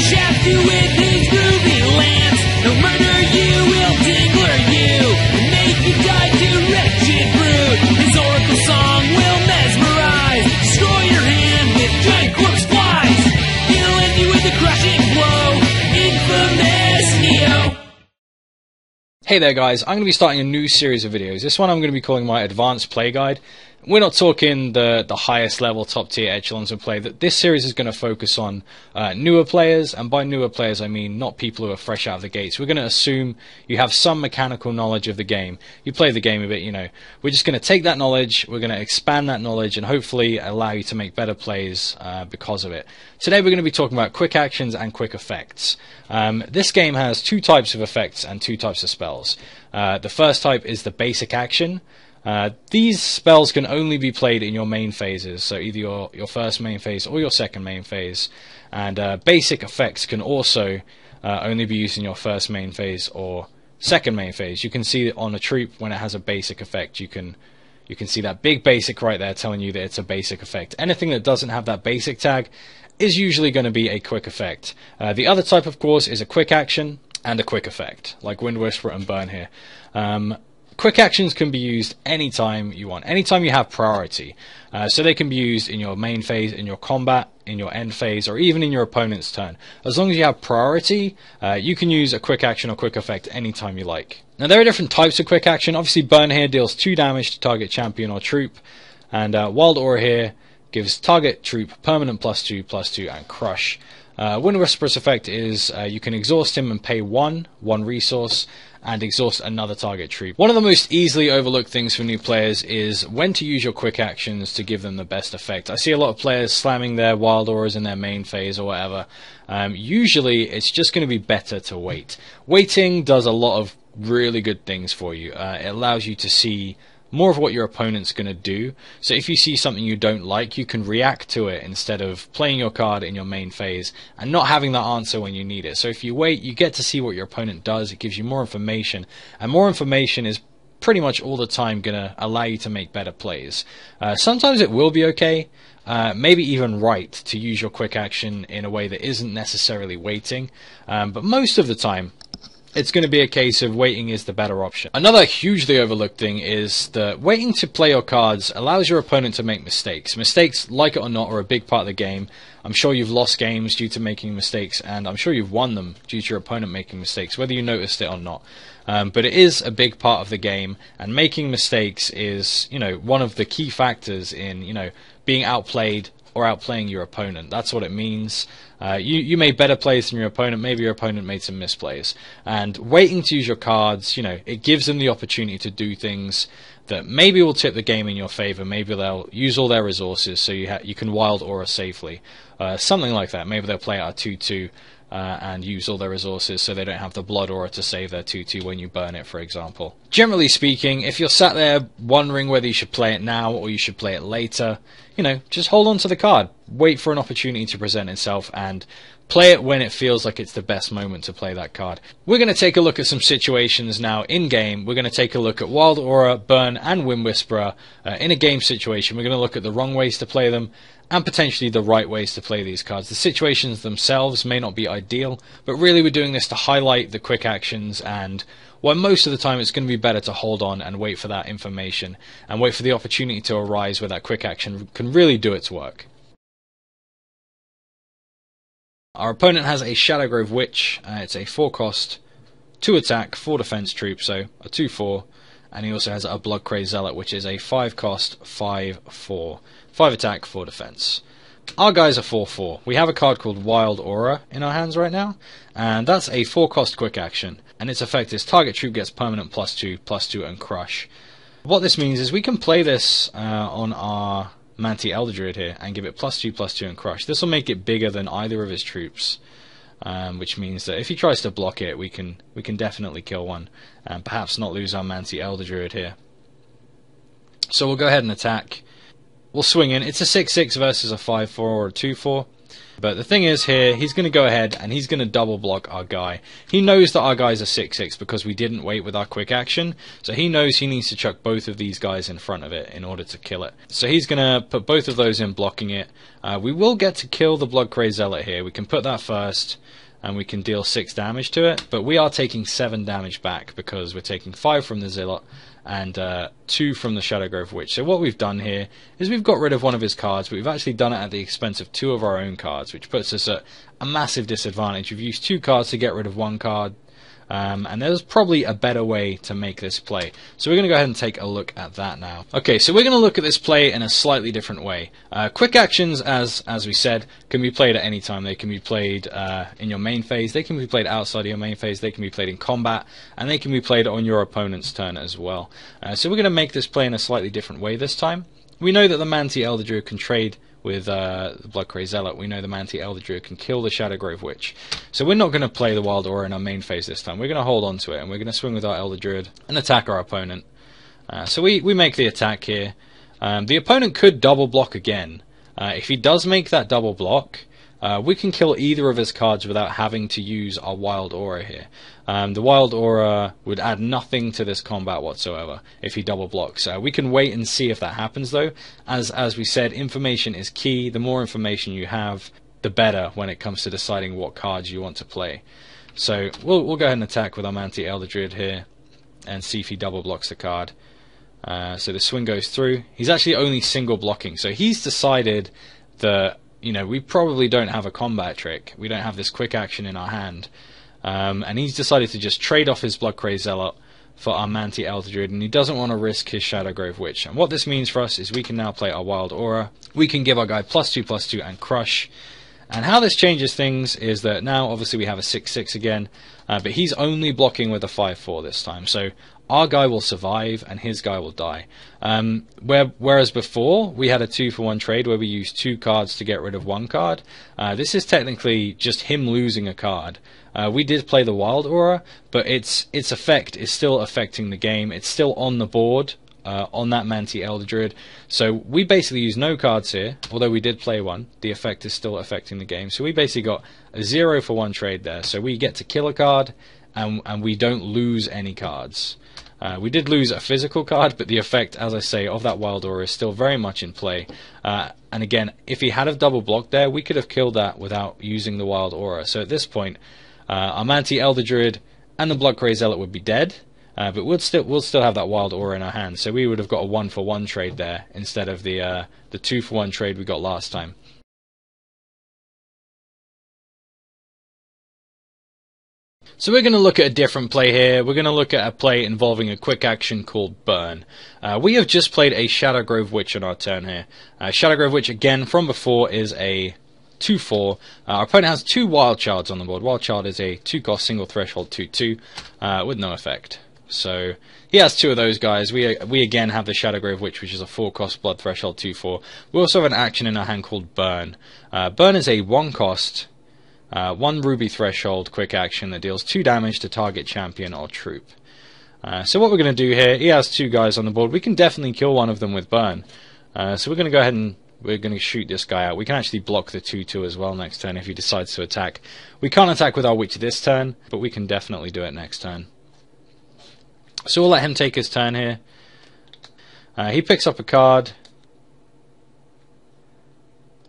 shaft you with his groovy lance. He'll murder you, he'll dingler you, and make you die to wretched brood. His oracle song will mesmerize, destroy your hand with giant corpse flies. He'll end you with a crashing blow, infamous Neo. Hey there guys, I'm going to be starting a new series of videos. This one I'm going to be calling my Advanced Play Guide. We're not talking the highest level, top tier echelons of play. This series is going to focus on newer players, and by newer players I mean not people who are fresh out of the gates. We're going to assume you have some mechanical knowledge of the game. You play the game a bit, you know. We're just going to take that knowledge, we're going to expand that knowledge, and hopefully allow you to make better plays because of it. Today we're going to be talking about quick actions and quick effects. This game has two types of effects and two types of spells. The first type is the basic action. These spells can only be played in your main phases, so either your first main phase or your second main phase, and basic effects can also only be used in your first main phase or second main phase. You can see it on a troop when it has a basic effect. You can see that big basic right there telling you that it's a basic effect. Anything that doesn't have that basic tag is usually going to be a quick effect. The other type, of course, is a quick action and a quick effect, like Wind Whisperer and Burn here. Quick actions can be used anytime you want, anytime you have priority. So they can be used in your main phase, in your combat, in your end phase, or even in your opponent's turn. As long as you have priority, you can use a quick action or quick effect anytime you like. Now there are different types of quick action. Obviously Burn here deals 2 damage to target champion or troop, and Wild Aura here gives target troop permanent +2/+2 and crush. Wind Whisperer's effect is you can exhaust him and pay one resource and exhaust another target troop. One of the most easily overlooked things for new players is when to use your quick actions to give them the best effect. I see a lot of players slamming their Wild Auras in their main phase or whatever. Usually it's just going to be better to wait. Waiting does a lot of really good things for you. It allows you to see more of what your opponent's going to do. So if you see something you don't like, you can react to it instead of playing your card in your main phase and not having that answer when you need it. So if you wait, you get to see what your opponent does. It gives you more information, and more information is pretty much all the time going to allow you to make better plays. Sometimes it will be okay, maybe even right, to use your quick action in a way that isn't necessarily waiting, but most of the time it's going to be a case of waiting is the better option. Another hugely overlooked thing is that waiting to play your cards allows your opponent to make mistakes. Mistakes, like it or not, are a big part of the game. I'm sure you've lost games due to making mistakes, and I'm sure you've won them due to your opponent making mistakes, whether you noticed it or not. But it is a big part of the game, and making mistakes is, you know, one of the key factors in, you know, being outplayed or outplaying your opponent. That's what it means. You made better plays than your opponent. Maybe your opponent made some misplays. And waiting to use your cards, you know, it gives them the opportunity to do things that maybe will tip the game in your favor. Maybe they'll use all their resources so you can Wild Aura safely. Something like that. Maybe they'll play out a 2/2 and use all their resources so they don't have the Blood Aura to save their 2/2 when you burn it, for example. Generally speaking, if you're sat there wondering whether you should play it now or you should play it later, you know, just hold on to the card. Wait for an opportunity to present itself and play it when it feels like it's the best moment to play that card. We're going to take a look at some situations now in-game. We're going to take a look at Wild Aura, Burn, and Wind Whisperer in a game situation. We're going to look at the wrong ways to play them and potentially the right ways to play these cards. The situations themselves may not be ideal, but really we're doing this to highlight the quick actions, and well, most of the time it's going to be better to hold on and wait for that information and wait for the opportunity to arise where that quick action can really do its work. Our opponent has a Shadowgrove Witch. It's a 4-cost, 2 attack, 4 defense troop, so a 2/4, and he also has a Bloodcrazed Zealot, which is a 5-cost, 5/4, 5 attack, 4 defense. Our guy's a 4/4. We have a card called Wild Aura in our hands right now, and that's a 4-cost quick action, and its effect is target troop gets permanent +2/+2 and crush. What this means is we can play this on our Manti Elder Druid here and give it +2/+2 and crush. This will make it bigger than either of his troops, which means that if he tries to block it, we can definitely kill one and perhaps not lose our Manti Elder Druid here. So we'll go ahead and attack. We'll swing in. It's a 6/6 versus a 5/4 or a 2/4. But the thing is here, he's going to go ahead and he's going to double block our guy. He knows that our guy's a 6/6 because we didn't wait with our quick action, so he knows he needs to chuck both of these guys in front of it in order to kill it. So he's going to put both of those in, blocking it. We will get to kill the Bloodcrazed Zealot here. We can put that first, and we can deal 6 damage to it, but we are taking 7 damage back because we're taking 5 from the Zealot and 2 from the Shadowgrove Witch. So what we've done here is we've got rid of one of his cards, but we've actually done it at the expense of 2 of our own cards, which puts us at a massive disadvantage. We've used 2 cards to get rid of 1 card, and there's probably a better way to make this play. So we're going to go ahead and take a look at that now. Okay, so we're going to look at this play in a slightly different way. Quick actions, as we said, can be played at any time. They can be played in your main phase, they can be played outside of your main phase, they can be played in combat, and they can be played on your opponent's turn as well. So we're going to make this play in a slightly different way this time. We know that the Manti Elder Druid can trade with the Bloodcrazed Zealot. We know the Manti Elder Druid can kill the Shadowgrove Witch. So we're not going to play the Wild Aura in our main phase this time. We're going to hold on to it, and we're going to swing with our Elder Druid and attack our opponent. So we make the attack here. The opponent could double block again. If he does make that double block, we can kill either of his cards without having to use our Wild Aura here. The Wild Aura would add nothing to this combat whatsoever if he double blocks. We can wait and see if that happens though. As we said, information is key. The more information you have, the better when it comes to deciding what cards you want to play. So we'll go ahead and attack with our Manti Elder Druid here and see if he double blocks the card. So the swing goes through. He's actually only single blocking, so he's decided that, you know, we probably don't have a combat trick. We don't have this quick action in our hand. And he's decided to just trade off his Bloodcrazed Zealot for our Manti Elder Druid, and he doesn't want to risk his Shadowgrove Witch. And what this means for us is we can now play our Wild Aura. We can give our guy +2/+2 and crush. And how this changes things is that now obviously we have a 6/6 again, but he's only blocking with a 5/4 this time. So our guy will survive and his guy will die. Whereas before we had a 2-for-1 trade where we used 2 cards to get rid of 1 card. This is technically just him losing a card. We did play the Wild Aura, but its effect is still affecting the game. It's still on the board on that Manti Elder Druid. So we basically use no cards here, although we did play 1. The effect is still affecting the game. So we basically got a 0-for-1 trade there. So we get to kill a card and we don't lose any cards. We did lose a physical card, but the effect, as I say, of that Wild Aura is still very much in play. And again, if he had have double blocked there, we could have killed that without using the Wild Aura. So at this point, our Manti Elder Druid and the Bloodcrazed Zealot would be dead, but we'll still have that Wild Aura in our hand. So we would have got a 1-for-1 trade there instead of the 2-for-1 trade we got last time. So we're going to look at a different play here. We're going to look at a play involving a quick action called Burn. We have just played a Shadowgrove Witch on our turn here. Shadowgrove Witch, again, from before, is a 2/4. Our opponent has 2 Wild Shards on the board. Wild Shard is a 2-cost single threshold 2/2 with no effect. So he has 2 of those guys. We again have the Shadowgrove Witch, which is a 4-cost blood threshold 2/4. We also have an action in our hand called Burn. Burn is a 1-cost 1 ruby threshold quick action that deals 2 damage to target champion or troop. So what we're going to do here, he has 2 guys on the board. We can definitely kill one of them with Burn. So we're going to go ahead and we're going to shoot this guy out. We can actually block the 2/2 as well next turn if he decides to attack. We can't attack with our witch this turn, but we can definitely do it next turn. So we'll let him take his turn here. He picks up a card.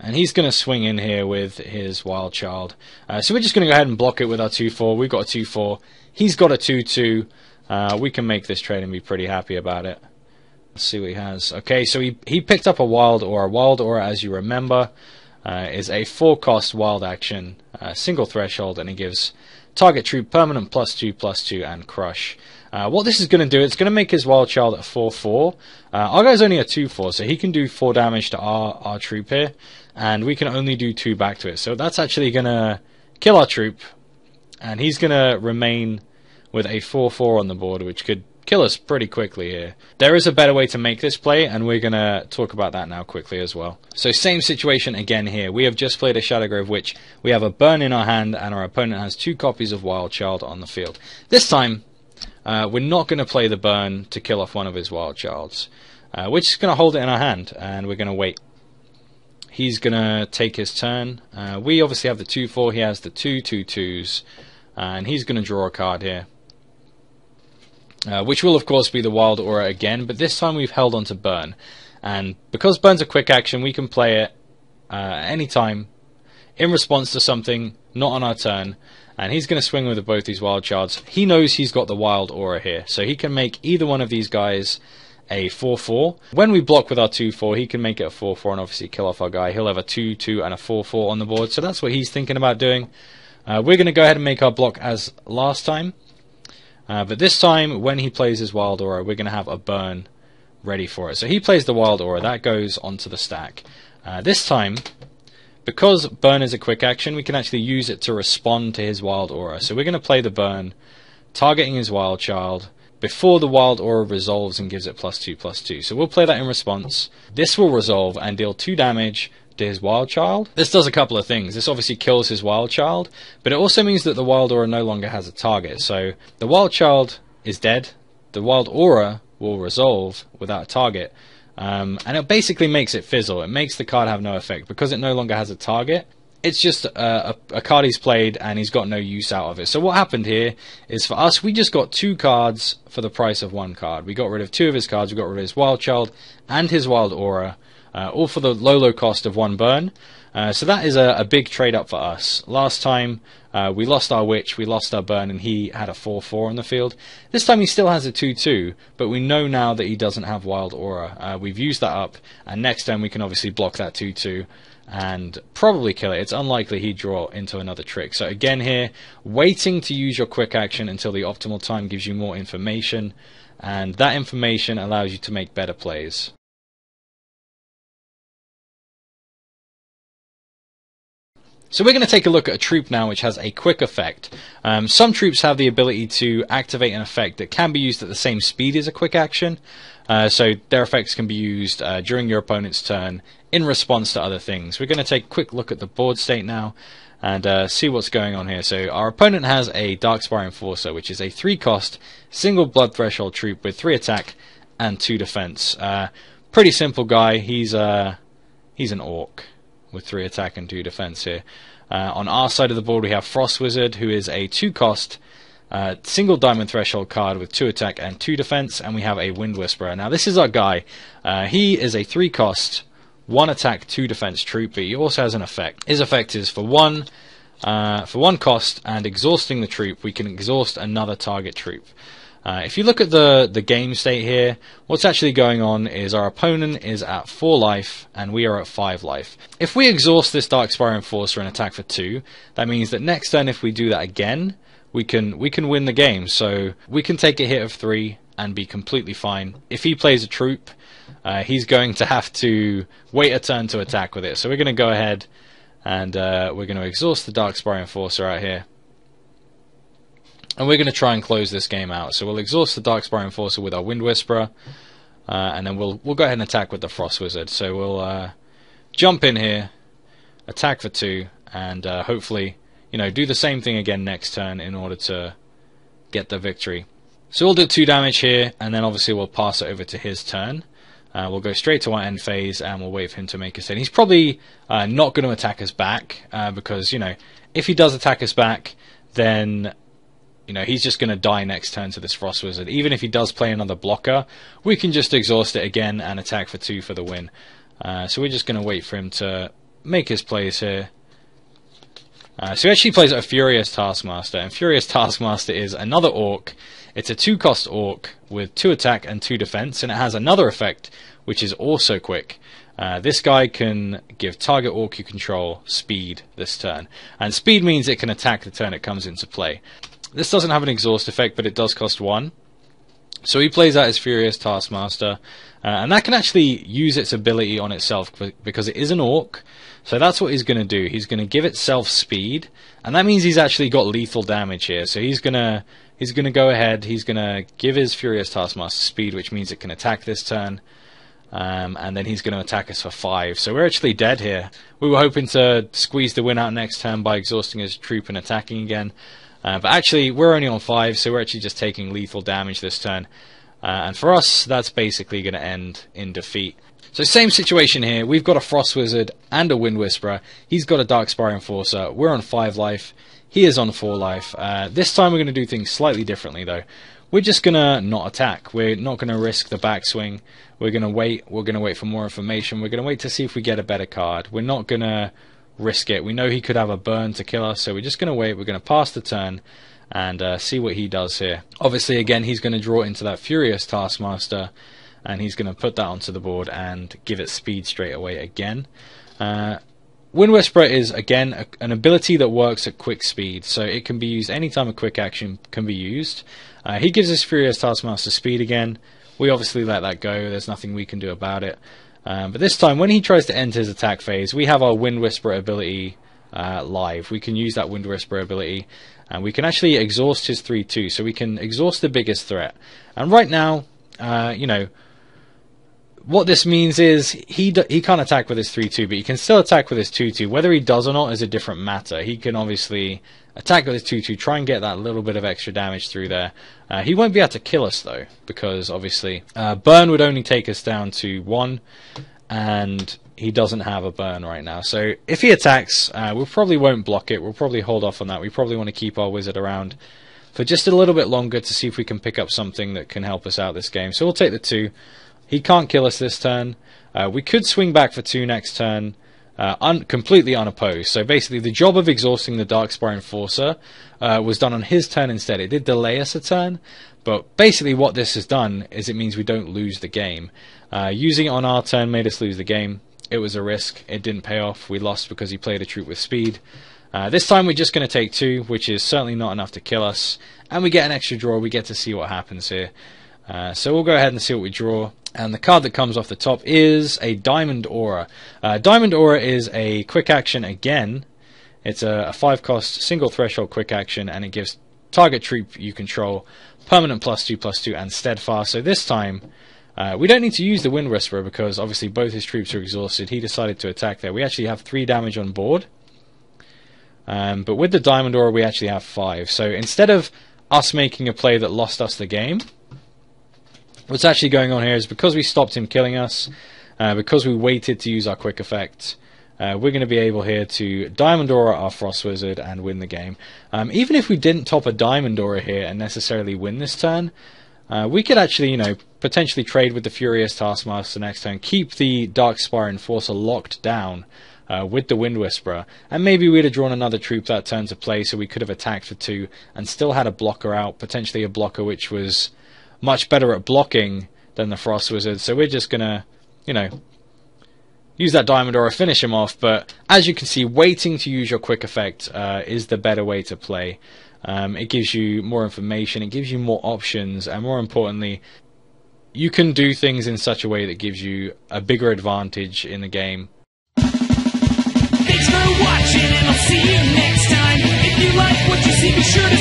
And he's going to swing in here with his Wild Child. So we're just going to go ahead and block it with our 2/4. We've got a 2/4. He's got a 2/2. We can make this trade and be pretty happy about it. Let's see what he has. Okay, so he picked up a Wild Aura. Wild Aura, as you remember, is a 4-cost wild action, single threshold, and it gives target troop permanent +2/+2 and crush. What this is going to do, it's going to make his Wild Child a 4/4. Our guy's only a 2/4, so he can do 4 damage to our troop here, and we can only do 2 back to it. So that's actually going to kill our troop, and he's going to remain with a 4/4 on the board, which could kill us pretty quickly here. There is a better way to make this play, and we're going to talk about that now quickly as well. So same situation again here. We have just played a Shadowgrove Witch. We have a Burn in our hand, and our opponent has 2 copies of Wild Child on the field. This time, we're not going to play the Burn to kill off one of his Wild Childs. We're just going to hold it in our hand, and we're going to wait. he's going to take his turn. We obviously have the 2/4, he has the 2/2/2s, and he's going to draw a card here. Which will of course be the Wild Aura again, but this time we've held on to Burn. And because Burn's a quick action, we can play it any time in response to something not on our turn. And he's going to swing with both these Wild Shards. He knows he's got the Wild Aura here, so he can make either one of these guys a 4/4. When we block with our 2/4, he can make it a 4/4 and obviously kill off our guy. He'll have a 2/2 and a 4/4 on the board, so that's what he's thinking about doing. We're going to go ahead and make our block as last time. But this time, when he plays his Wild Aura, we're going to have a Burn ready for it. So he plays the Wild Aura, that goes onto the stack. This time, because Burn is a quick action, we can actually use it to respond to his Wild Aura. So we're going to play the Burn, targeting his Wild Child, before the Wild Aura resolves and gives it +2/+2. So we'll play that in response. This will resolve and deal 2 damage to his Wild Child. This does a couple of things. This obviously kills his Wild Child, but it also means that the Wild Aura no longer has a target. So the Wild Child is dead, the Wild Aura will resolve without a target, and it basically makes it fizzle. It makes the card have no effect. Because it no longer has a target, it's just a card he's played and he's got no use out of it. So what happened here is, for us, we just got 2 cards for the price of 1 card. We got rid of 2 of his cards, we got rid of his Wild Child and his Wild Aura, all for the low cost of 1 burn. So that is a big trade up for us. Last time we lost our Witch, we lost our burn, and he had a 4/4 on the field. This time he still has a 2/2, but we know now that he doesn't have Wild Aura. We've used that up, and next time we can obviously block that 2/2 and probably kill it. It's unlikely he'd draw into another trick. So again here, waiting to use your quick action until the optimal time gives you more information, and that information allows you to make better plays. So we're going to take a look at a troop now which has a quick effect. Some troops have the ability to activate an effect that can be used at the same speed as a quick action. So their effects can be used during your opponent's turn in response to other things. We're going to take a quick look at the board state now and see what's going on here. So our opponent has a Darkspire Enforcer, which is a 3-cost single blood threshold troop with 3 attack and 2 defense. Pretty simple guy. He's an orc with 3 attack and 2 defense here. On our side of the board we have Frost Wizard, who is a 2-cost single diamond threshold card with 2 attack and 2 defense, and we have a Wind Whisperer. Now this is our guy. He is a 3-cost 1 attack 2 defense troop, but he also has an effect. His effect is for one cost, and exhausting the troop, we can exhaust another target troop. If you look at the game state here, what's actually going on is our opponent is at 4 life and we are at 5 life. If we exhaust this Darkspire Enforcer and attack for 2, that means that next turn if we do that again, we can win the game. So we can take a hit of 3 and be completely fine. If he plays a troop, he's going to have to wait a turn to attack with it. So we're going to go ahead and we're going to exhaust the Darkspire Enforcer out here. And we're going to try and close this game out. So we'll exhaust the Darkspire Enforcer with our Wind Whisperer, and then we'll go ahead and attack with the Frost Wizard. So we'll jump in here, attack for 2, and hopefully, do the same thing again next turn in order to get the victory. So we'll do 2 damage here, and then obviously we'll pass it over to his turn. We'll go straight to our end phase, and we'll wait for him to make a hit. He's probably not going to attack us back, because if he does attack us back, then he's just going to die next turn to this Frost Wizard. Even if he does play another blocker, we can just exhaust it again and attack for 2 for the win. So we're just going to wait for him to make his plays here. So he actually plays a Furious Taskmaster, and Furious Taskmaster is another orc. It's a 2-cost orc with 2 attack and 2 defense, and it has another effect which is also quick. This guy can give target orc you control speed this turn, and speed means it can attack the turn it comes into play. This doesn't have an exhaust effect, but it does cost 1. So he plays out his Furious Taskmaster, and that can actually use its ability on itself because it is an orc. So that's what he's going to do. He's going to give itself speed, and that means he's actually got lethal damage here. So he's going to go ahead. He's going to give his Furious Taskmaster speed, which means it can attack this turn, and then he's going to attack us for 5. So we're actually dead here. We were hoping to squeeze the win out next turn by exhausting his troop and attacking again. But actually, we're only on 5, so we're actually just taking lethal damage this turn. And for us, that's basically going to end in defeat. So same situation here. We've got a Frost Wizard and a Wind Whisperer. He's got a Darkspire Enforcer. We're on 5 life. He is on 4 life. This time we're going to do things slightly differently though. We're just going to not attack. We're not going to risk the backswing. We're going to wait. We're going to wait for more information. We're going to wait to see if we get a better card. We're not going to risk it. We know he could have a burn to kill us, so we're just going to wait. We're going to pass the turn and see what he does here. Obviously, again, he's going to draw into that Furious Taskmaster, and he's going to put that onto the board and give it speed straight away again. Wind Whisperer is, again, an ability that works at quick speed, so it can be used anytime a quick action can be used. He gives us Furious Taskmaster speed again. We obviously let that go. There's nothing we can do about it. But this time, when he tries to enter his attack phase, we have our Wind Whisperer ability live. We can use that Wind Whisperer ability, and we can actually exhaust his 3/2, so we can exhaust the biggest threat. And right now, you know, what this means is he can't attack with his 3/2, but he can still attack with his 2/2. Whether he does or not is a different matter. He can obviously attack with his 2/2, try and get that little bit of extra damage through there. He won't be able to kill us though, because obviously burn would only take us down to 1, and he doesn't have a burn right now. So if he attacks, we probably won't block it. We'll probably hold off on that. We probably want to keep our wizard around for just a little bit longer to see if we can pick up something that can help us out this game. So we'll take the 2. He can't kill us this turn. We could swing back for 2 next turn, completely unopposed. So basically the job of exhausting the Darkspire Enforcer was done on his turn instead. It did delay us a turn, but basically what this has done is it means we don't lose the game. Using it on our turn made us lose the game. It was a risk. It didn't pay off. We lost because he played a troop with speed. This time we're just going to take 2, which is certainly not enough to kill us. And we get an extra draw. We get to see what happens here. So we'll go ahead and see what we draw. And the card that comes off the top is a Diamond Aura. Diamond Aura is a quick action again. It's a 5-cost single threshold quick action, and it gives target troop you control permanent +2/+2 and steadfast. So this time we don't need to use the Wind Whisperer because obviously both his troops are exhausted. He decided to attack there. We actually have 3 damage on board. But with the Diamond Aura we actually have 5. So instead of us making a play that lost us the game, what's actually going on here is because we stopped him killing us, because we waited to use our quick effect, we're going to be able here to Diamond Aura our Frost Wizard and win the game. Even if we didn't top a Diamond Aura here and necessarily win this turn, we could actually, you know, potentially trade with the Furious Taskmaster next turn, keep the Darkspire Enforcer locked down with the Wind Whisperer, and maybe we'd have drawn another troop that turn to play, so we could have attacked for 2 and still had a blocker out, potentially a blocker which was much better at blocking than the Frost Wizard. So we're just gonna, you know, use that Diamond Aura, finish him off. But as you can see, waiting to use your quick effect is the better way to play. It gives you more information, it gives you more options, and more importantly, you can do things in such a way that gives you a bigger advantage in the game. Thanks for watching, and I'll see you next time. If you like what you see, be sure to